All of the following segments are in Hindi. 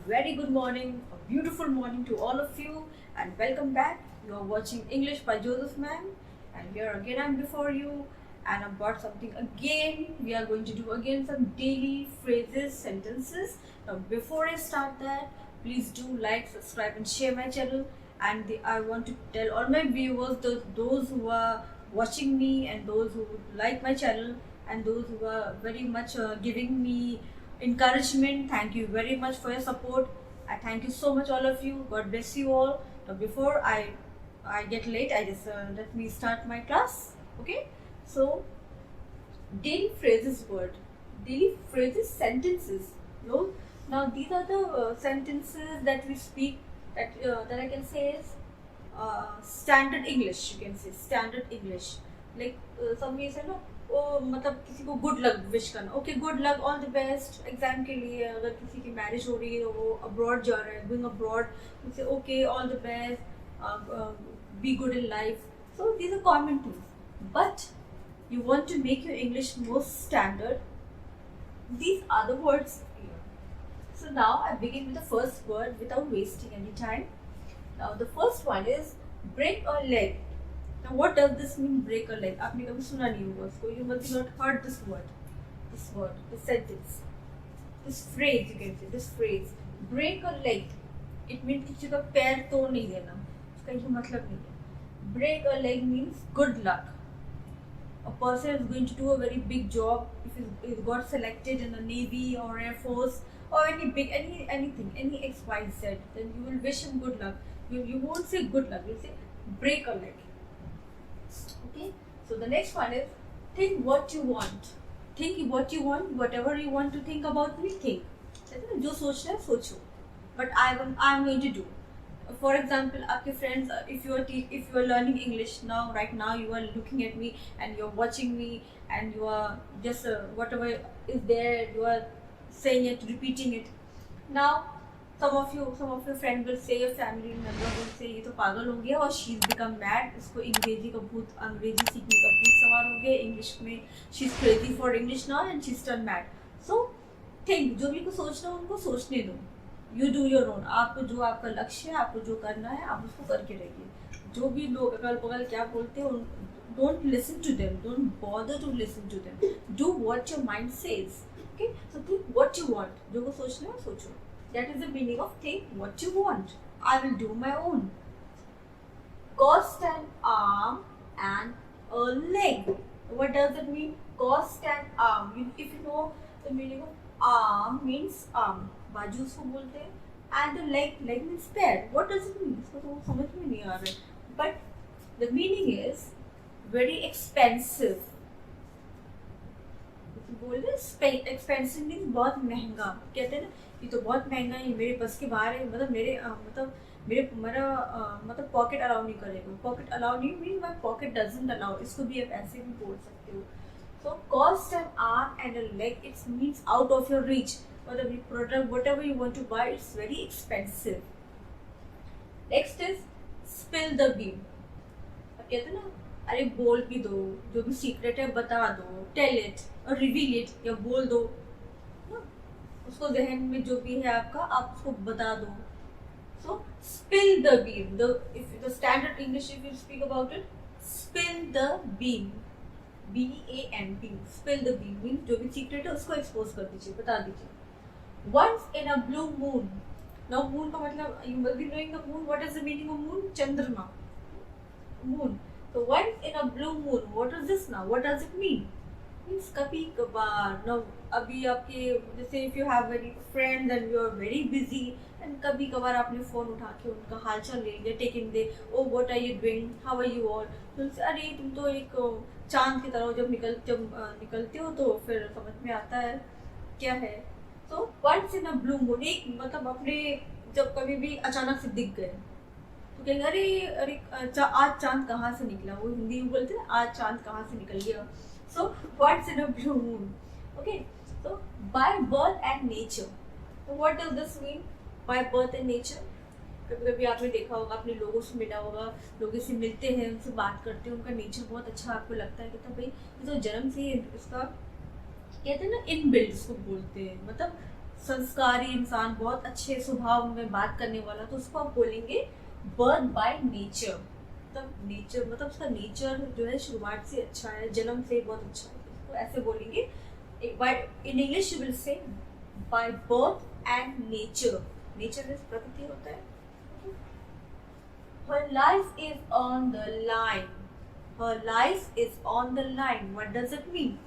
very good morning, a beautiful morning to all of you, and welcome back. You are watching English by Joseph Man, and here again I'm before you, and I've got something again. We are going to do again some daily phrases, sentences. Now, before I start that, please do like, subscribe, and share my channel. And I want to tell all my viewers, those who are watching me, and those who like my channel, and those who are very much giving me encouragement. Thank you very much for your support. I thank you so much, all of you. God bless you all. Now, before I get late, I just let me start my class. Okay. So, daily phrases word, daily phrases sentences. No. Now these are the sentences that we speak that I can say is standard English. You can say standard English. Like some may say no. ओ मतलब किसी को गुड लक विश करना okay good luck all the best exam के लिए अगर किसी की मैरिज हो रही है तो वो अब्रॉड जा रहा है गोइंग अब्रॉड से okay all the best be good in life so these are common things but you want to make your English more standard, these are the words here. So now I begin with the first word without wasting any time. Now the first one is break a leg. Now what does this mean, break a leg? आपने कभी सुना नहीं होगा उसको. You must have not heard this word, this sentence, this phrase. You can say this phrase, break a leg. It means किसी का पैर तोड़ नहीं देना. उसका ये मतलब नहीं है. Break a leg means good luck. A person is going to do a very big job. If he's got selected in the Navy or Air Force or anything, any XYZ, then you will wish him good luck. You won't say good luck, you'll say break a leg. Okay? So the next one is think what you want. Think what you want, whatever you want to think about me, think. जो सोचना है सोचो. But I'm going to do. For example, आपके friends, if you are learning English now, right now you are looking at me and you are watching me and you are just whatever is there, you are saying it, repeating it. Now, some of your friends will say, your family member will say, ये तो पागल हो गया और she's become mad. इसको अंग्रेजी सीखने का भूत सवार हो गया. English में she's crazy for English now and she's turned mad. So think, जो भी को सोचना हो उनको सोचने दो. You do your own. आपको जो आपका लक्ष्य है, आपको जो करना है, आप उसको करके रहिए. जो भी लोग अगल बगल क्या बोलते हैं, don't listen to them, don't bother to listen to them. Do what your mind says. Okay, so think what you want. जो को सोचना है सोचो. That is the meaning of think what you want. I will do my own. Cost an arm and a leg. What does it mean? Cost an arm. If you know the meaning of arm, means arm. बाजू उसको बोलते हैं. And the leg means पैर. What does it mean? इसको तो समझ में नहीं आ रहा. But the meaning is very expensive. बोल रहे expensive means बहुत महंगा. कहते हैं ना ये तो बहुत महंगा है, मेरे बस के बाहर है. मतलब मेरा पॉकेट अलाउ नहीं करेगा. पॉकेट अलाउ नहीं mean my pocket doesn't allow. इसको भी आप ऐसे भी बोल सकते हो. So cost an arm and a leg, it means out of your reach. Whether the product, whatever you want to buy, it's very expensive. Next is spill the bean. अब कहते हैं ना, अरे बोल भी दो, जो भी सीक्रेट है बता दो, tell it or reveal it, या बोल दो. उसको जहन में जो भी है आपका, आप उसको बता दो. So spill the bean. If the standard English, if you speak about it, spill the bean. BANT. Spill the bean means जो भी सीक्रेट है उसको एक्सपोज कर दीजिए, बता दीजिए. Once in a blue moon. Now moon का मतलब, you must be knowing the moon. What is the meaning of moon? चंद्रमा. Moon. So once in a blue moon. What is this now? What does it mean? Means कभी कभार. Now अभी आपके जैसे if you have very friends and you are very busy and कभी कभार आपने फोन उठा के उनका हालचाल ले लिया, take in they. Oh, what are you doing? How are you all? तो अरे तुम तो एक चांद की तरह जब निकलते हो तो फिर समझ में आता है क्या है. तो once in a blue moon, एक मतलब अपने जब कभी भी अचानक से दिख गए तो कहेंगे अरे अरे आज चांद कहाँ से निकला. वो हिंदी में बोलते हैं आज चांद कहाँ से निकल गया. So once in a blue moon. Okay, so by birth and nature. तो what does this mean by birth and nature? कभी कभी आपने देखा होगा, अपने लोगों से मिला होगा, लोगों से मिलते हैं, उनसे बात करते हैं, उनका नेचर बहुत अच्छा आपको लगता है कि भाई ये तो जन्म से ही इसका कहते हैं ना इनबिल्ट, इसको बोलते हैं. मतलब संस्कारी इंसान, बहुत अच्छे स्वभाव में बात करने वाला, तो उसको आप बोलेंगे बर्थ बाय नेचर। मतलब नेचर मतलब उसका नेचर जो है शुरुआत से अच्छा है, जन्म से बहुत अच्छा है, तो ऐसे बोलेंगे। इन इंग्लिश यू विल से bye birth and nature. Nature means प्रकृति होता है। Her life is on the line. Her life is on the line. What does it mean?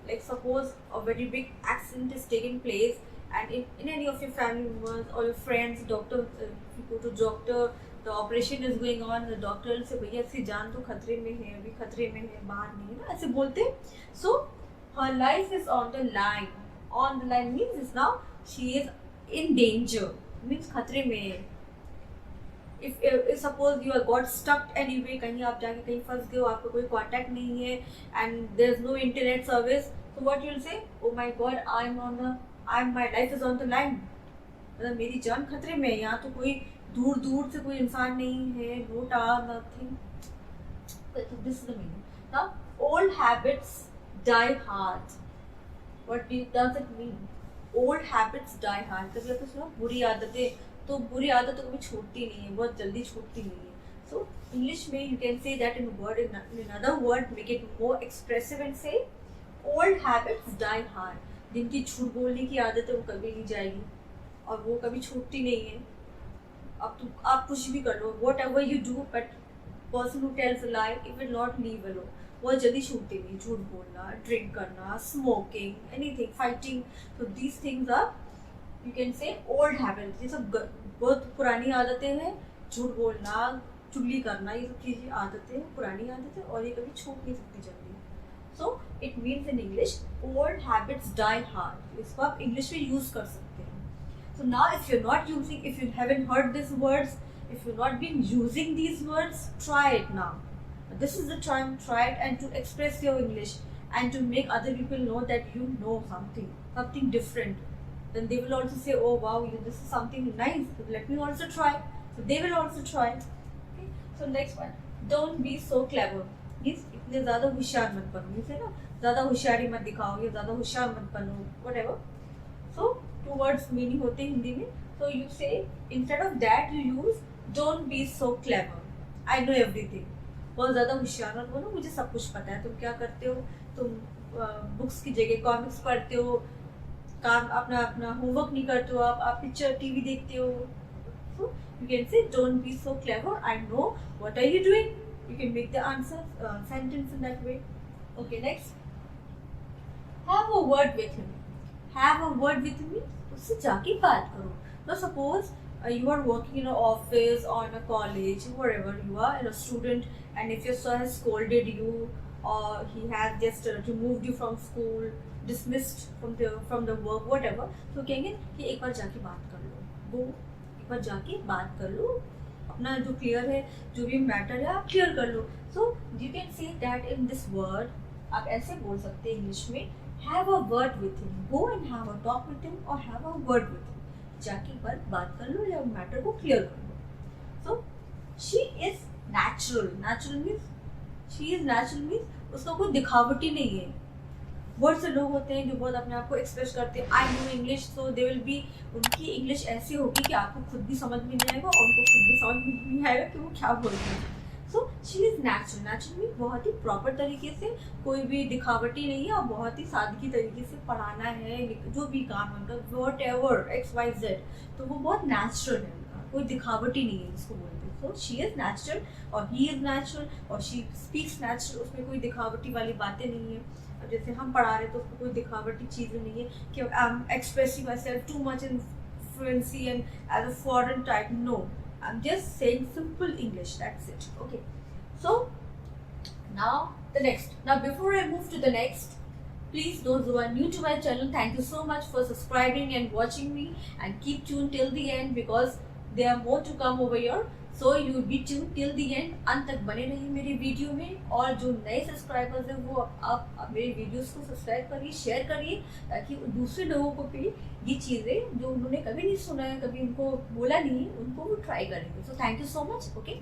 Like suppose a very big accident is taking place, and in any of your family members or your friends, doctor, if you go to doctor, the operation is going on, the doctor से भैया इसकी जान तो खतरे में है, अभी खतरे में है, बाहर नहीं है ना, ऐसे बोलते। So her life is on the line. On the line means now she is in danger. Means खतरे में है। if suppose you are got stuck anyway, कहीं आप जाके कहीं फंस गए हो, आपका कोई कांटेक्ट नहीं है and there is no internet service, so what you will say, oh my god, my life is on the line, मतलब मेरी जान खतरे में है, यहाँ तो कोई दूर दूर से कोई इंसान नहीं है, no tar, nothing. So this is the meaning. Now old habits die hard. What does it mean? Old habits die hard. कभी आपने सुना बुरी आदतें, तो बुरी आदत तो कभी छूटती नहीं है, बहुत जल्दी छूटती नहीं है. So English में you can say that in another word, make it more expressive and say old habits die hard. जिनकी झूठ बोलने की आदत है वो कभी नहीं जाएगी और वो कभी छूटती नहीं है. अब आप कुछ भी कर लो, whatever you do, but person who tells a lie, it will not leave alone. बहुत जल्दी छूटती नहीं. झूठ बोलना, ड्रिंक करना, स्मोकिंग, एनीथिंग, फाइटिंग, तो these things are you can say old habits. ये सब बहुत पुरानी आदतें हैं. झूठ बोलना, चुगली करना, ये सब चीज़ें आदतें, पुरानी आदतें, और ये कभी छूट नहीं सकती जल्दी. So it means in English old habits die hard. इसको आप इंग्लिश में यूज कर सकते हैं. So now if you not using, if you haven't heard this words, if you've not been using these words, try it now. This is the time, try it, and to express your English and to make other people know that you know something different. Then they will also say, oh wow, this is something nice, let me also try. So they will also try. Okay? So next one, don't be so clever. Means इतने ज़्यादा होशियार मत बनो. Means है ना, ज़्यादा होशियारी मत दिखाओ या ज़्यादा होशियार मत बनो, whatever. So two words meaning होते हैं हिंदी में. So you say, instead of that you use don't be so clever. I know everything. बहुत ज़्यादा होशियार मत बनो, मुझे सब कुछ पता है. तुम क्या करते हो, तुम बुक्स की जगह कॉमिक्स पढ़ते हो, काम अपना होमवर्क नहीं करते हो, आप पिक्चर टीवी देखते हो. So you can say don't be so clever. I know what are you doing. You can make the answer sentence in that way. Okay, next. Have a word with him. Have a word with me. उससे जाके बात करो. Now suppose you are working in an office or in a college, wherever you are, and a student, and if your sir has scolded you or he has just removed you from school, dismissed from the work, whatever, तो कहेंगे कि एक बार जाके बात कर लो. वो एक बार जाके बात कर लो, अपना जो क्लियर है, जो भी मैटर है आप क्लियर कर लो. So you can say that in this word, आप ऐसे बोल सकते हैं इंग्लिश में, have a word with him. Go and have a talk with him or have a word with him. जाके एक बार बात कर लो या मैटर को क्लियर कर लो. So she is natural. Natural means उसका कोई दिखावटी नहीं है. बहुत से लोग होते हैं जो बहुत अपने आप को एक्सप्रेस करते हैं, I know English, so they will be, उनकी इंग्लिश ऐसी होगी कि आपको खुद भी समझ में नहीं आएगा और उनको खुद भी समझ में नहीं आएगा कि वो क्या बोल रहे हैं. सो she is natural. Natural means बहुत ही प्रॉपर तरीके से, कोई भी दिखावटी नहीं है, और बहुत ही सादगी तरीके से पढ़ाना है, जो भी काम है उनका, वॉट एवर XYZ, तो वो बहुत नेचुरल है उनका, कोई दिखावटी नहीं है इसको बोलते. सो शी इज नेचुरल और ही इज नेचुरल और शी स्पीक्स नेचुरल. उसमें कोई दिखावटी वाली बातें नहीं है. अब जैसे हम पढ़ा रहे तो उसमें कोई दिखावटी चीज़ें नहीं है कि I am expressing my self too much in fluency and as a foreign type. No, I'm just saying simple English, that's it. Okay, so now the next. Now before I move to the next, please, those who are new to my channel, thank you so much for subscribing and watching me, and keep tuned till the end because there are more to come over here. So you will be tuned till the end. अंत तक बने रहिए मेरी वीडियो में. और जो नए सब्सक्राइबर्स हैं वो आप मेरे वीडियोस को सब्सक्राइब करिए, शेयर करिए, ताकि दूसरे लोगों को भी ये चीज़ें जो उन्होंने कभी नहीं सुना है, कभी उनको बोला नहीं, उनको वो ट्राई करेंगे. So thank you so much. Okay,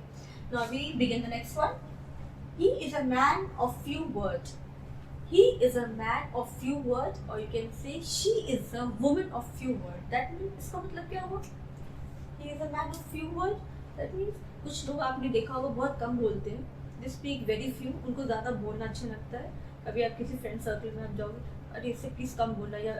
now we begin the next one. He is a man of few words. he is a man of few words, or you can say she is a woman of few words. That means इसका मतलब क्या हुआ? He is a man of few words. That means कुछ लोग आपने देखा होगा बहुत कम बोलते हैं. They speak very few. उनको ज़्यादा बोलना अच्छा लगता है. अभी आप किसी फ्रेंड सर्कल में आप जाओगे, अरे इससे प्लीज़ कम बोलना, या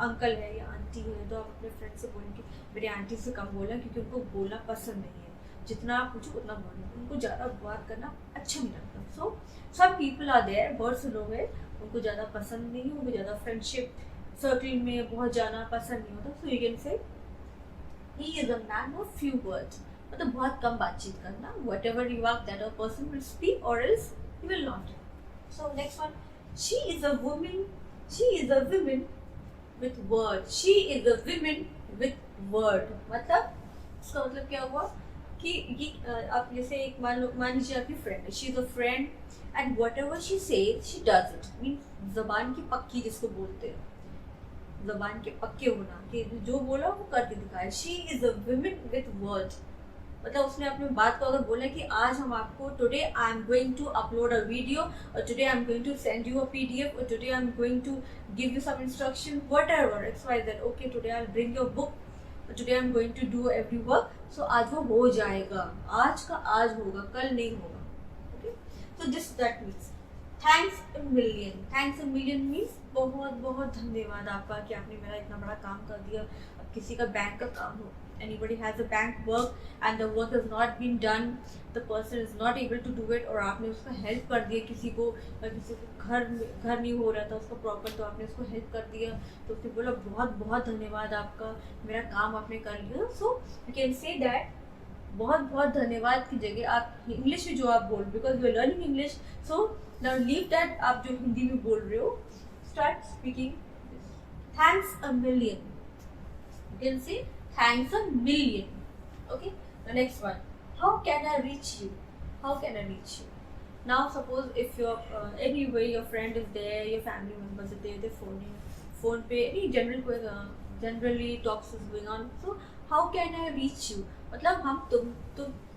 अंकल है या आंटी है तो आप अपने फ्रेंड से बोलेंगे मेरी आंटी से कम बोलना, क्योंकि उनको बोलना पसंद नहीं है. जितना आप पूछो उतना बोलना, उनको ज़्यादा बात करना अच्छा नहीं लगता. सो सम पीपल आर देयर, बहुत से लोग हैं उनको ज़्यादा पसंद नहीं है, उनको ज़्यादा फ्रेंडशिप सर्कल में बहुत जाना पसंद नहीं होता. सो यू कैन से he is a man of few words. मतलब बहुत कम बातचीत करना. Whatever you want, that a person will speak, or else he will not. So next one, she is a woman. She is a woman with word. She is a woman with word. मतलब इसका मतलब क्या हुआ कि ये आप जैसे एक मान लीजिए आपकी फ्रेंड है. She is a friend and whatever she says, she does it. Means ज़बान की पक्की जिसको बोलते हैं, ज़बान के पक्के होना कि जो बोला वो करके दिखाए. She is a woman with word. मतलब उसने अपने बात को अगर बोला कि आज हम आपको today I am going to upload a video, और today I am going to send you a PDF, और today I am going to give you some instruction, whatever X Y that. Okay today I will bring your book, today I am going to do every work. So आज वो हो जाएगा, आज का आज होगा, कल नहीं होगा. Okay, so this that means thanks a million. Thanks a million means बहुत बहुत धन्यवाद आपका कि आपने मेरा इतना बड़ा काम कर दिया. अब किसी का बैंक का काम हो, anybody has a bank work and the work has not been done, the person is not able to do it, और आपने उसका हेल्प कर दिया. किसी को घर नहीं हो रहा था उसका प्रॉपर, तो आपने उसको हेल्प कर दिया, तो उसने बोला बहुत बहुत धन्यवाद आपका, मेरा काम आपने कर लिया. So you can say that बहुत बहुत धन्यवाद की जगह आप इंग्लिश में जो आप बोल, because you are learning English. So now leave that, आप जो हिंदी में बोल रहे हो, start speaking thanks a million. You can say thanks a million. Okay, the next one, how can I reach you? How can I reach you? Now suppose if you're anyway your friend is there, your family members are there, they're phone पे any generally talks is going on. So how can I reach you? मतलब हम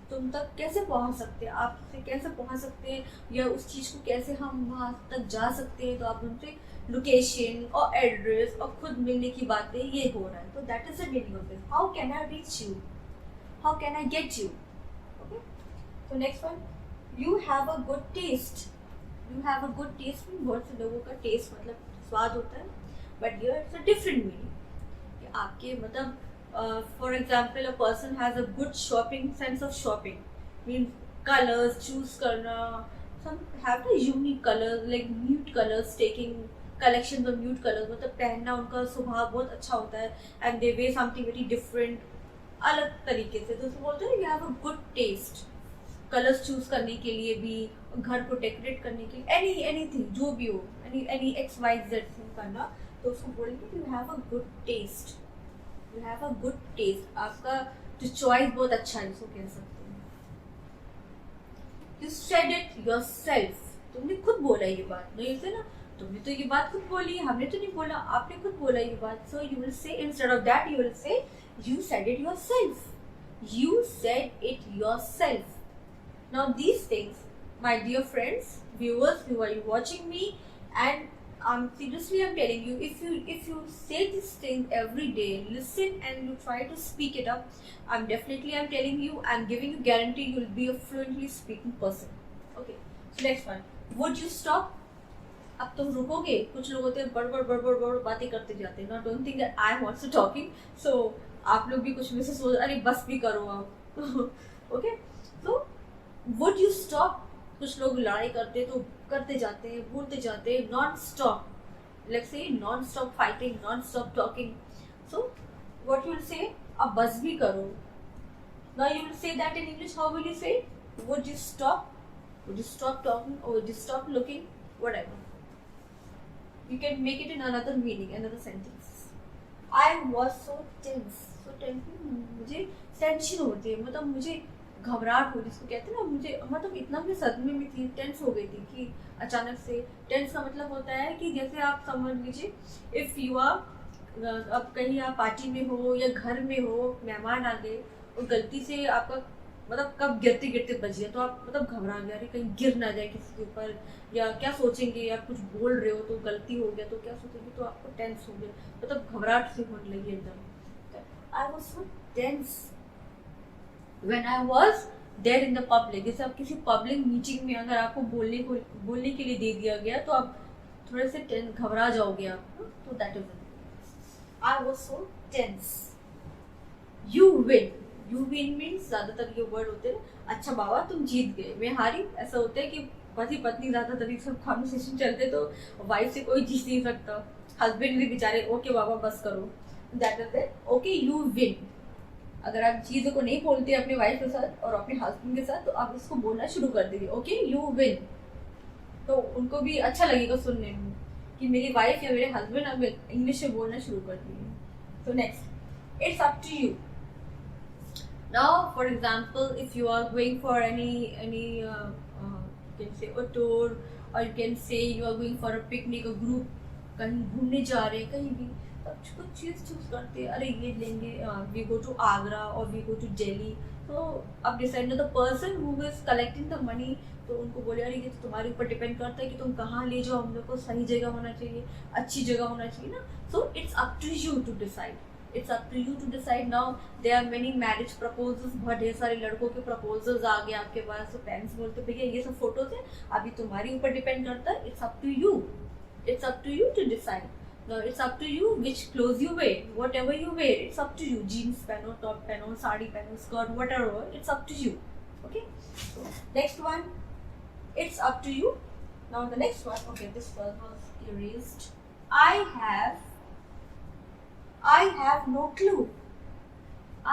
तुम तक कैसे पहुंच सकते हैं, आपसे कैसे पहुंच सकते हैं, या उस चीज़ को कैसे हम वहाँ तक जा सकते हैं. तो आप उनसे लोकेशन और एड्रेस और खुद मिलने की बातें ये हो रहा है. तो that is the meaning of this. How can I reach you? How can I get you? Okay, तो next one, you have a good taste. You have a good taste में बहुत से लोगों का टेस्ट मतलब स्वाद होता है, but here it's a different meaning कि आपके मतलब for example a person has a good shopping sense of shopping. Means colours choose करना, some have the unique colors like mute colors, taking collections of mute colors. मतलब पहनना उनका स्वभाव बहुत अच्छा होता है, and they wear something very different, अलग तरीके से. तो उसको बोलते हैं you have a good taste. Colours choose करने के लिए भी, घर को डेकोरेट करने के लिए, anything जो भी हो, any XYZ करना, तो उसको बोलेंगे you have a good taste. You have a good taste. आपका जो चॉइस बहुत अच्छा है, इसको कह सकते हैं. You said it yourself. तुमने खुद बोला ये बात. नहीं से ना, तुमने तो ये बात खुद बोली, हमने तो नहीं बोला, आपने खुद बोला ये बात. So you will say, instead of that you will say you said it yourself. You said it yourself. Now these things, my dear friends, viewers who are watching me, and seriously I'm telling you, if you say these things every day, listen and you try to speak it up, I'm telling you, I'm giving you guarantee you will be a fluently speaking person. Okay, so next one, would you stop? अब तुम रुकोगे. कुछ लोग होते हैं बड़ बातें करते जाते हैं. Now don't think that I am also talking. So आप लोग भी कुछ में से सोच, अरे बस भी करो आप. Okay, so would you stop? कुछ लोग लड़ाई करते तो करते जाते हैं, बोलते जाते हैं, non stop. Let's say non stop fighting, non stop talking. So what you will say, अब बस भी करो. Now you will say that in English. How will you say? Would you stop? Would you stop talking, और would you stop looking, whatever. You can make it in another meaning, another sentence. I was so tense. So tense, मुझे टेंशन होती है, मतलब मुझे घबराहट हो, जिसको कहते हैं ना, मुझे मतलब इतना मैं सदमे में थी, टेंस हो गई थी कि अचानक से. टेंस का मतलब होता है कि जैसे आप समझ लीजिए, इफ़ यू आर अब कहीं आप पार्टी में हो या घर में हो, मेहमान आ गए और गलती से आपका मतलब कब गिरते गिरते बच गया तो आप मतलब घबरा गए, अरे कहीं गिर ना जाए किसी के ऊपर, या क्या सोचेंगे, या कुछ बोल रहे हो तो गलती हो गया तो क्या सोचेंगे, तो आपको टेंस हो गया, मतलब घबराहट सी होने लगी एकदम। I was so tense when I was there in the public. जैसे आप किसी पब्लिक मीटिंग में अगर आपको बोलने के लिए दे दिया गया तो आप थोड़े से घबरा जाओगे आप, तो that is I was so tense. You win, you win means ज्यादातर ये वर्ड होते हैं अच्छा बाबा तुम जीत गए, मैं हारी, ऐसा होता है कि पति पत्नी ज्यादातर ये सब कॉन्वर्सेशन चलते तो वाइफ से कोई जीत नहीं सकता, हस्बैंड भी बेचारे ओके बाबा बस करो, that is it, okay you win. अगर आप चीज़ों को नहीं बोलते अपने वाइफ के साथ और अपने हस्बैंड के साथ तो आप इसको बोलना शुरू कर दीजिए, ओके यू विन। तो उनको भी अच्छा लगेगा सुनने में कि मेरी वाइफ या मेरे हस्बैंड अब इंग्लिश में बोलना शुरू कर दिए। तो next, it's up to you. Now, for example, if you are going for any you can say a tour, or you can say you are going for a picnic, a group कहीं घूमने जा रहे हैं कहीं भी, तब कुछ चीज़ चूज करते हैं, अरे ये लेंगे, वी गो टू आगरा और वी गो टू दिल्ली, तो अब डिसाइड ना the person who is collecting the money, तो उनको बोले अरे ये तो तुम्हारे ऊपर डिपेंड करता है कि तुम कहाँ ले जाओ, हम लोग को सही जगह होना चाहिए, अच्छी जगह होना चाहिए ना, so it's up to you to decide, it's up to you to decide. Now there are many marriage proposals, बहुत ढेर सारे लड़कों के प्रपोजल्स आ गए आपके पास, तो पेरेंट्स बोलते भैया ये सब फोटोज है, अभी तुम्हारे ऊपर डिपेंड करता है, it's up to you, it's up to you to decide. Now it's up to you which clothes you wear, whatever you wear, it's up to you, jeans pehno, top pehno, sari pehno, skirt, whatever, it's up to you. Okay, so next one, it's up to you. Now the next one, okay, this one was erased. I have no clue.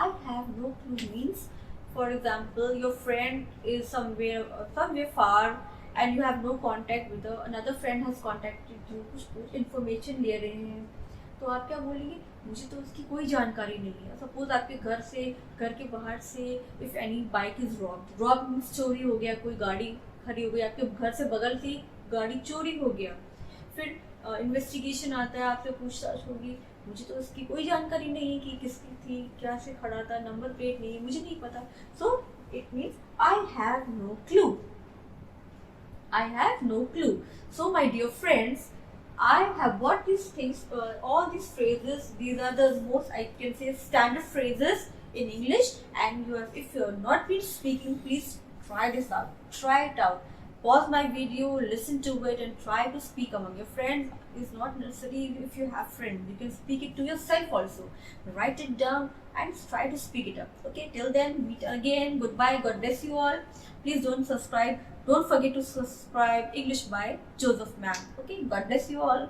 I have no clue means, for example, your friend is somewhere far and you have no contact with her, another friend has contacted you, कुछ इन्फॉर्मेशन ले रहे हैं, तो आप क्या बोलेंगे, मुझे तो उसकी कोई जानकारी नहीं है। सपोज आपके घर के बाहर से if any bike is rob means चोरी हो गया, कोई गाड़ी खड़ी हो गई आपके घर से बगल से गाड़ी चोरी हो गया, फिर इन्वेस्टिगेशन आता है, आपसे पूछताछ होगी, मुझे तो उसकी कोई जानकारी नहीं है कि किसकी थी, क्या से खड़ा था, नंबर प्लेट नहीं है, मुझे नहीं पता, so it means I have no clue. I have no clue. So my dear friends, I have bought these things, all these phrases, these are the most, I can say, standard phrases in English, and if you have not been speaking, please try this out. Try it out. Pause my video, listen to it and try to speak among your friends. It's not necessary if you have friends. You can speak it to yourself also. Write it down and try to speak it up. Okay, till then, meet again. Goodbye. God bless you all. Please don't forget to subscribe English by Joseph Ma'am. Okay, God bless you all.